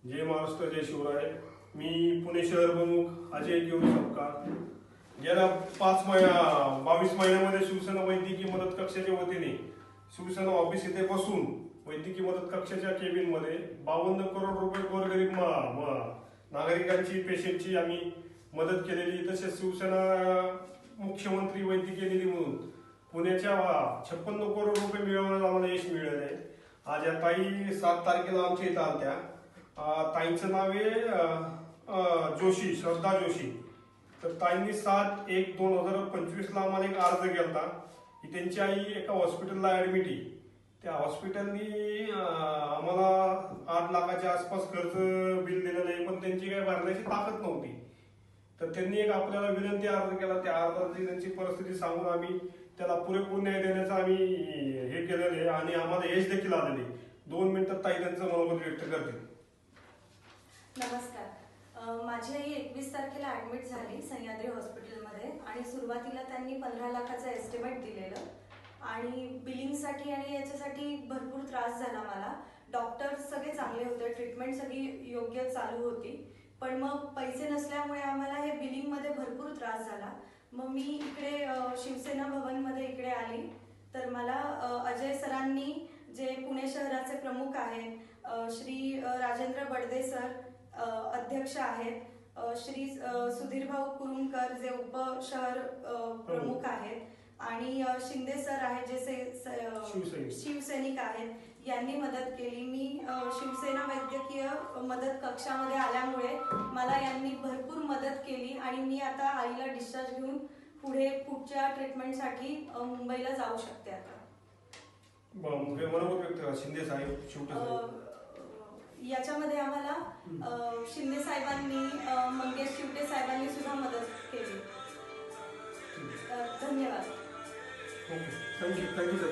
जय महाराष्ट्र, जय शिवराय. मी पुणे शहर प्रमुख अजय गिवडी सपकाळ. गेल्या 22 महिन्यामध्ये शिवसेना वैद्यकीय मदत कक्षाच्या वतीने शिवसेना ऑफिस येथे बसून वैद्यकीय मदत कक्षाच्या केबिनमध्ये 52 करोड रुपये गोरगरीब नागरिकांची पेशंटची आम्ही मदत केलेली. तसेच शिवसेना मुख्यमंत्री वैद्यकीय निधी म्हणून पुण्याच्या 56 करोड रुपये मिळवण्यात आम्हाला यश मिळाले आहे. आज या ताई 7 तारखेला आमच्या इथं आलत्या. ताईंचं नाव आहे जोशी, श्रद्धा जोशी. तर ताईंनी 7/1/2025 आम्हाला एक अर्ज केला की त्यांची आई एका हॉस्पिटलला ऍडमिट आहे. त्या हॉस्पिटलनी आम्हाला 8 लाखाच्या आसपास खर्च बिल दिलेलं आहे, पण त्यांची काही भरण्याची ताकद नव्हती. तर त्यांनी एक आपल्याला विनंती अर्ज केला. त्या अर्जाची त्यांची परिस्थिती सांगून आम्ही त्याला पुरेपूर न्याय देण्याचं आम्ही हे केलेलं आहे आणि आम्हाला यश देखील आलेले. 2 मिनिटात ताई त्यांचं मनोगत व्यक्त करतील. नमस्कार. माझी आई 21 तारखेला ऍडमिट झाली सह्याद्री हॉस्पिटलमध्ये आणि सुरुवातीला त्यांनी 15 लाखाचा एस्टिमेट दिलेलं आणि बिलिंगसाठी आणि याच्यासाठी भरपूर त्रास झाला मला. डॉक्टर सगळे चांगले होते, ट्रीटमेंट सगळी योग्य चालू होती, पण मग पैसे नसल्यामुळे आम्हाला हे बिलिंगमध्ये भरपूर त्रास झाला. मग मी इकडे शिवसेना भवनमध्ये इकडे आली तर मला अजय सरांनी, जे पुणे शहराचे प्रमुख आहेत, श्री राजेंद्र बडदे सर अध्यक्ष आहेत, श्री सुधीर भाऊ कुरुमकर जे उप शहर प्रमुख आहेत आणि शिंदे सर आहेत जे शिवसैनिक आहेत, यांनी मदत केली. मी शिवसेना वैद्यकीय मदत कक्षामध्ये आल्यामुळे मला यांनी भरपूर मदत केली आणि मी आता आईला डिस्चार्ज घेऊन पुढच्या ट्रीटमेंटसाठी मुंबईला जाऊ शकते. आता शिंदे साहेब याच्यामध्ये आम्हाला शिंदे साहेबांनी, मंगेश चिवटे साहेबांनी सुद्धा मदत केली. धन्यवाद. थँक्यू.